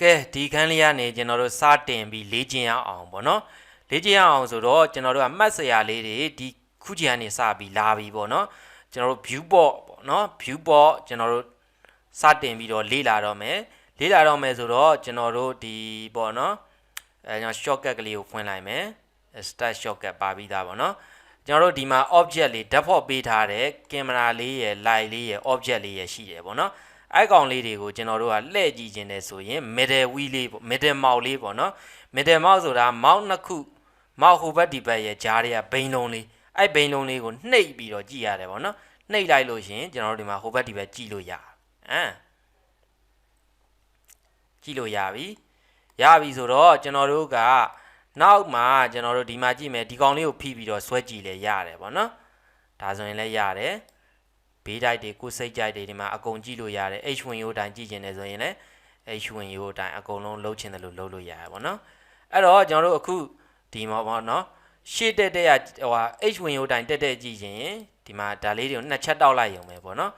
ကဲဒီခန်းလေးကနေကျွန်တော်တို့စတင်ပြီးလေ့ကျင့်ရအောင်ပေါ့နော်လေ့ကျင့်ရအောင်ဆိုတော့ကျွန်တော်တို့ကမှတ်စရာလေးတွေဒီခုချိန်ကနေစပြီးလာပြီပေါ့နော်ကျွန်တော်တို့ view board ပေါ့နော် view board ကျွန်တော်တို့စတင်ပြီးတော့လေ့လာတော့မယ်ဆိုတော့ကျွန်တော်တို့ဒီပေါ့နော်ကျွန်တော် shortcut ကလေးကိုဖွင့်လိုက်မယ် start shortcut ပါပြီးသားပေါ့နော်ကျွန်တော်တို့ဒီမှာ object လေး default ပေးထားတဲ့ camera လေးရယ် light လေးရယ် object လေးရယ်ရှိတယ်ပေါ့နော်အဲ့ကောင်လေးတွေကိုကျွန်တော်တို့ကလှည့်ကြည့်ခြင်းနဲ့ဆိုရင် middle wheel လေးပေါ့ middle mouse လေးပေါ့နော် middle mouse ဆိုတာ mouse နှစ်ခု mouse ဟိုဘက်ဒီဘက်ရဲ့ကြားတွေကဘိန်းလုံးလေးအဲ့ဘိန်းလုံးလေးကိုနှိပ်ပြီးတော့ကြည့်ရတယ်ပေါ့နော်နှိပ်လိုက်လို့ရှင်ကျွန်တော်တို့ဒီမှာဟိုဘက်ဒီဘက်ကြည့်လို့ရကြည့်လို့ရပြီဆိုတော့ကျွန်တော်တို့ကနောက်မှာကျွန်တော်တို့ဒီမှာကြည့်မယ်ဒီကောင်လေးကိုဖိပြီးတော့ဆွဲကြည့်လဲရတယ်ပေါ့နော်ဒါဆိုရင်လည်းရတယ်ဘေးတိုက်တွေကိုစိတ်ကြိုက်တွေဒီမှာအကုန်ကြည့်လို့ရတယ် H ဝင်ရိုးတိုင်းကြည့်ခြင်းနဲ့ဆိုရင်လည်း H ဝင်ရိုးတိုင်းအကုန်လုံးလှုပ်ခြင်းတယ်လို့လှုပ်လို့ရတယ်ပေါ့နော်အဲ့တော့ကျွန်တော်တို့အခုဒီမှာပေါ့နော်ရှေ့တက်တဲ့ဟိုဟာ H ဝင်ရိုးတိုင်းတက်ကြည့်ခြင်းဒီမှာဒါလေးတွေကိုနှစ်ချက်တောက်လိုက်ရုံပဲပေါ့နော်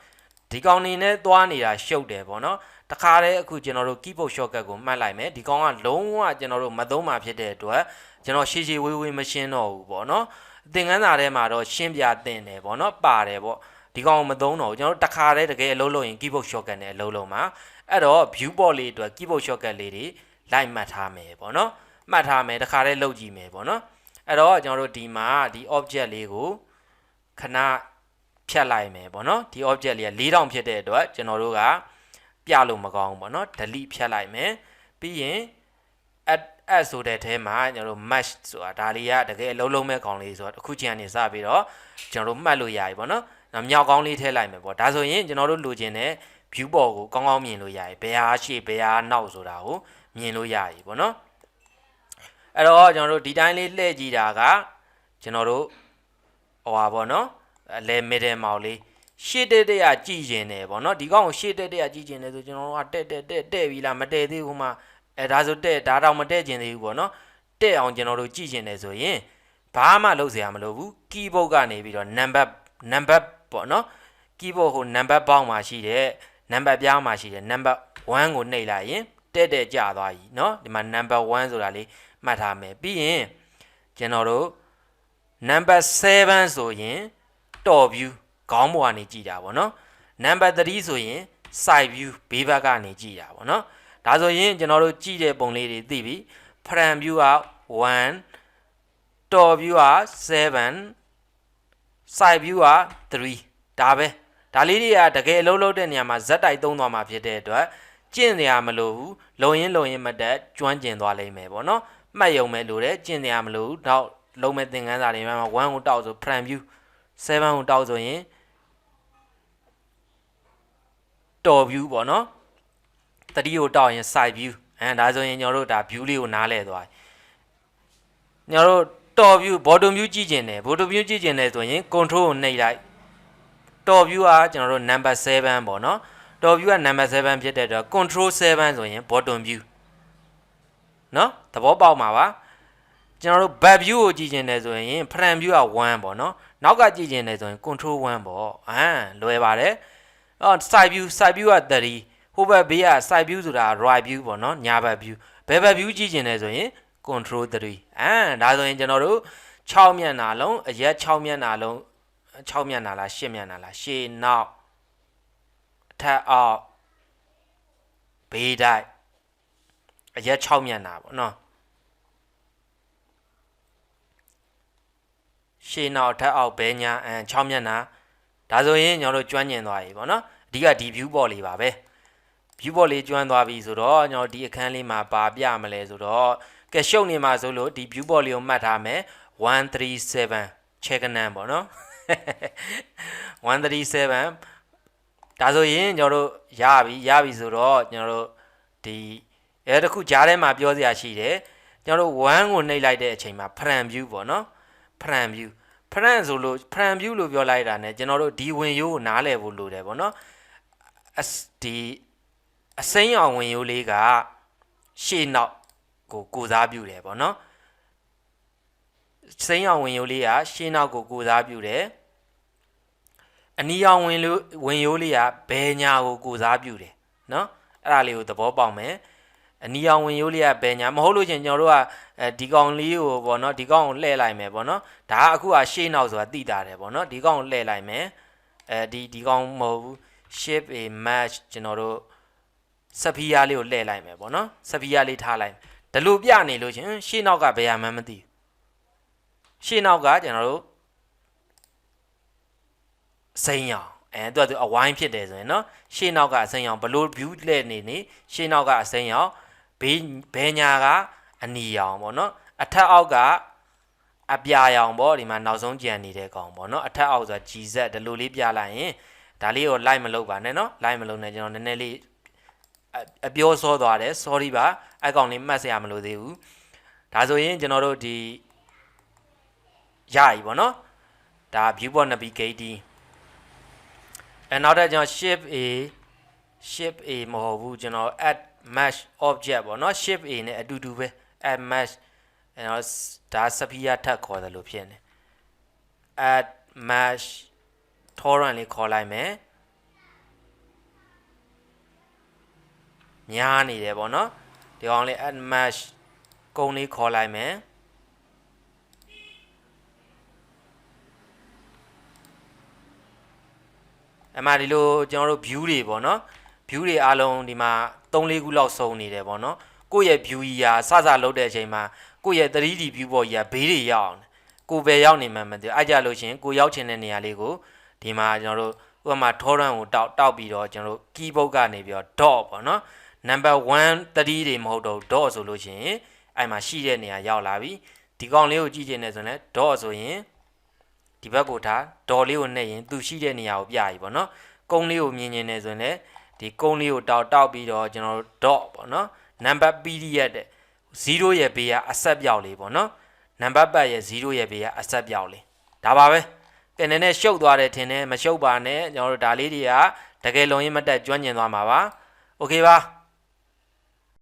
ဒီကောင်နေနဲ့သွားနေတာရှုပ်တယ်ပေါ့နော်တခါတည်းအခုကျွန်တော်တို့ keyboard shortcut ကိုမှတ်လိုက်မယ်ဒီကောင်ကလုံးဝကျွန်တော်တို့မသုံးမှဖြစ်တဲ့အတွက်ကျွန်တော်ရှည်ဝေးမရှင်းတော့ဘူးပေါ့နော်သင်ခန်းစာထဲမှာတော့ရှင်းပြသင်တယ်ပေါ့နော်ပါတယ်ပေါ့ဒီကောင်မသုံးတော့ဘူးကျွန်တော်တို့တခါတည်းတကယ်အလုပ်လုပ်ရင် keyboard shortcut နဲ့အလုပ်လုပ်မှာအဲ့တော့ view board လေးအတွက် keyboard shortcut လေးတွေလိုက်မှတ်ထားမယ်ပေါ့နော်မှတ်ထားမယ်တခါတည်းလုပ်ကြည့်မယ်ပေါ့နော်အဲ့တော့ကျွန်တော်တို့ဒီမှာဒီ object လေးကိုခဏဖြတ်လိုက်မယ်ပေါ့နော်ဒီ object လေးက4000ဖြစ်တဲ့အတွက်ကျွန်တော်တို့ကပြလို့မကောင်းဘူးပေါ့နော် delete ဖြတ်လိုက်မယ်ပြီးရင် add ဆိုတဲ့အဲမှာကျွန်တော်တို့ match ဆိုတာဒါလေးကတကယ်အလုံးလုံးမဲ့ကောင်လေးဆိုတော့အခုချိန်ကနေစပြီးတော့ကျွန်တော်တို့မှတ်လို့ရပြီပေါ့နော်မြောက်ကောင်းလေးထည့်လိုက်မယ်ပေါ့ဒါဆိုရင်ကျွန်တော်တို့လိုချင်တဲ့ view board ကိုကောင်းကောင်းမြင်လို့ရပြီဘယ်ဟာရှေ့ဘယ်ဟာနောက်ဆိုတာကိုမြင်လို့ရပြီပေါ့နော်အဲ့တော့ကျွန်တော်တို့ဒီတိုင်းလေးလှည့်ကြည့်တာကကျွန်တော်တို့ဟိုပါပေါ့နော်လဲ middle mouse လေးရှေ့တက်ကြည့်ခြင်းတယ်ပေါ့နော်ဒီကောင်ကိုရှေ့တက်ကြည့်ခြင်းတယ်ဆိုကျွန်တော်တို့ကတက်ပြီလားမတက်သေးဘူးမှဒါဆိုတက်ဒါတော့မတက်ခြင်းသေးဘူးပေါ့နော်တက်အောင်ကျွန်တော်တို့ကြည့်ခြင်းတယ်ဆိုရင်ဘာမှလုပ်စရာမလိုဘူး keyboard ကနေပြီးတော့ number ပေါ့နော် keyboard ကို number ပေါင်းမှာရှိတဲ့ number ပြောင်းမှာရှိတဲ့ number 1ကိုနှိပ်လိုက်ရင်တက်ကြသွားပြီเนาะဒီမှာ number 1ဆိုတာလေးမှတ်ထားမယ်ပြီးရင်ကျွန်တော်တို့ number 7ဆိုရင် top view ခေါင်းပေါ်ကနေကြည့်တာပေါ့နော် number 3ဆိုရင် side view ဘေးဘက်ကနေကြည့်တာပေါ့နော်ဒါဆိုရင်ကျွန်တော်တို့ကြည့်တဲ့ပုံလေးတွေသိပြီ front view က1 top view က7 side view က3ဒါလေးတွေကတကယ်အလုပ်လုပ်တဲ့နေရာမှာဇက်တိုက်သုံးသွားမှာဖြစ်တဲ့အတွက်ကျင့်နေရမလို့ဘူးလုံရင်မတက်ကျွမ်းကျင်သွားလိမ့်မယ်ပေါ့နော်မှတ်ရုံပဲလို့တဲ့ကျင့်နေရမလို့တော့လုံးမဲ့သင်ခန်းစာတွေမှာ1ကိုတောက်ဆို front view 7ကိုတောက်ဆိုရင် top view ပေါ့နော်3ကိုတောက်ရင် side view ဒါဆိုရင်ကျွန်တော်တို့ဒါ view လေးကိုနားလဲသွားကျွန်တော်တို့ top view bottom view ကြည့်ကျင်တယ် bottom view ကြည့်ကျင်တယ်ဆိုရင် control ကိုနှိပ်လိုက် top view ကကျွန်တော်တို့ number 7ပေါ့နော် top view က number 7ဖြစ်တဲ့အတွက် control 7ဆိုရင် bottom view နော်သဘောပေါက်မှာပါကျွန်တော်တို့ back view ကိုကြည့်ကျင်တယ်ဆိုရင် front view က1ပေါ့နော်နောက်ကကြည့်ကျင်တယ်ဆိုရင် control 1ပေါ့လွယ်ပါတယ်side viewက30ဟိုဘက်ဘေးက side view ဆိုတာ right view ပေါ့နော်ညာဘက် view ဘယ်ဘက် view ကြည့်ကျင်တယ်ဆိုရင် control 3ဒါဆိုရင်ကျွန်တော်တို့6မျက်နှာလုံးအရက်6မျက်နှာလုံး6မျက်နှာလား10မျက်နှာလားရှေ့နောက်အထက်အောက်ဘေးတိုက်အရက်6မျက်နှာပေါ့နော်ရှေ့နောက်အထက်အောက်ဘဲညာ6မျက်နှာဒါဆိုရင်ကျွန်တော်တို့ကျွမ်းကျင်သွားပြီပေါ့နော်အဓိကဒီ view board လေးပါပဲ view board လေးကျွမ်းသွားပြီဆိုတော့ကျွန်တော်ဒီအခန်းလေးမှာပါပြမလဲဆိုတော့ကဲရှုပ်နေမှာဆိုလို့ဒီ view board လေးကိုမှတ်ထားမယ်137 check နံပေါ့နော်137ဒါဆိုရင်ကျွန်တော်တို့ရပြီဆိုတော့ကျွန်တော်တို့ဒီတခုကြားထဲမှာပြောစရာရှိတယ်ကျွန်တော်တို့1ကိုနှိပ်လိုက်တဲ့အချိန်မှာ front view ပေါ့နော် front view ဆိုလို့ front view လို့ပြောလိုက်တာ ਨੇ ကျွန်တော်တို့ဒီဝင်ရိုးကိုနားလည်ဖို့လိုတယ်ပေါ့နော်ဒီအစိမ်းအောင်ဝင်ရိုးလေးကရှေ့နောက်ကိုစားပြုတယ်ပေါ့နော်စိမ်းအောင်ဝင်ရိုးလေးကရှေ့နောက်ကိုစားပြုတယ်အနီအောင်ဝင်ရိုးလေးကဘယ်ညာကိုစားပြုတယ်နော်အဲ့ဒါလေးကိုသဘောပေါက်မယ် အနီအောင်ဝင်ရိုးလေးကဘယ်ညာမဟုတ်လို့ချင်းကျွန်တော်တို့ကဒီကောင်လေးကိုပေါ့နော်ဒီကောင်ကိုလှည့်လိုက်မယ်ပေါ့နော်ဒါကအခုကရှေ့နောက်ဆိုတာသိတာတယ်ပေါ့နော်ဒီကောင်ကိုလှည့်လိုက်မယ်ဒီကောင်မဟုတ်ဘူး shape a match ကျွန်တော်တို့စဖီယာလေးကိုလှည့်လိုက်မယ်ပေါ့နော်စဖီယာလေးထားလိုက်ဒီလိုပြနေလို့ချင်းရှေ့နောက်ကဘယ်မှမသိရှေ့နောက်ကကျွန်တော်တို့စိမ်းရောင်သူကအဝိုင်းဖြစ်တယ်ဆိုရင်နော်ရှေ့နောက်ကအစိမ်းရောင်ဘလို့ view လှည့်နေရှေ့နောက်ကအစိမ်းရောင်ဘယ်ညာကအနီရောင်ပေါ့နော်အထက်အောက်ကအပြာရောင်ပေါ့ဒီမှာနောက်ဆုံးကြံနေတဲ့ကောင်ပေါ့နော်အထက်အောက်ဆိုတာ GZ ဒီလိုလေးပြလိုက်ရင်ဒါလေးကို like မလုပ်ပါနဲ့နော် like မလုပ်နဲ့ကျွန်တော်နည်းနည်းလေးအပြောစောသွားတယ် sorry ပါအဲ့ကောင်လေးမှတ်စရာမလိုသေးဘူးဒါဆိုရင်ကျွန်တော်တို့ဒီရပြီပေါ့နော်ဒါ viewport navigatingနောက်တော့ကျွန်တော် shift a မဟုတ်ဘူးကျွန်တော် add mesh object ပေါ့နော် shift a နဲ့အတူတူပဲ add mesh ဒါစပီယာထပ်ခေါ်တယ်လို့ဖြစ်နေ add mesh torrent လေးခေါ်လိုက်မယ်ညားနေတယ်ပေါ့နော်ဒီကောင်လေး add mesh ကုံလေးခေါ်လိုက်မယ်အမှဒီလိုကျွန်တော်တို့ view တွေပေါ့နော် view တွေအားလုံးဒီမှာ3-4ခုလောက်စုံနေတယ်ပေါ့နော်ကိုယ့်ရဲ့ view ကြီးရာစလုပ်တဲ့အချိန်မှာကိုယ့်ရဲ့ 3D view ပေါ်ကြီးကဘေးတွေရောက်အောင်ကိုပဲရောက်နေမှမသိအဲ့ကြလို့ရှင်ကိုရောက်ချင်တဲ့နေရာလေးကိုဒီမှာကျွန်တော်တို့ဥပမာ torrent ကိုတောက်ပြီးတော့ကျွန်တော်တို့ keyboard ကနေပြီးတော့ dot ပေါ့နော် number 1 3တွေမဟုတ်တော့ dot ဆိုလို့ရှင်အဲ့မှာရှိတဲ့နေရာရောက်လာပြီဒီကောင်လေးကိုကြည့်ချင်တယ်ဆိုရင် dot ဆိုရင်ဒီဘက်ကိုထားဒေါ်လေးကိုနှိပ်ရင်သူရှိတဲ့နေရာကိုပြပြီပေါ့နော်ကုန်းလေးကိုမြင်နေတယ်ဆိုရင်လည်းဒီကုန်းလေးကိုတောက်ပြီးတော့ကျွန်တော်တို့ dot ပေါ့နော် number period တဲ့0ရဲ့ဘေးကအဆက်ပြောက်လေးပေါ့နော် number ပတ်ရဲ့0ရဲ့ဘေးကအဆက်ပြောက်လေးဒါပါပဲကဲနည်းနည်းရှုပ်သွားတယ်ထင်တယ်မရှုပ်ပါနဲ့ကျွန်တော်တို့ဒါလေးတွေကတကယ်လုံးရင်မတက်ကျွမ်းကျင်သွားမှာပါโอเคပါ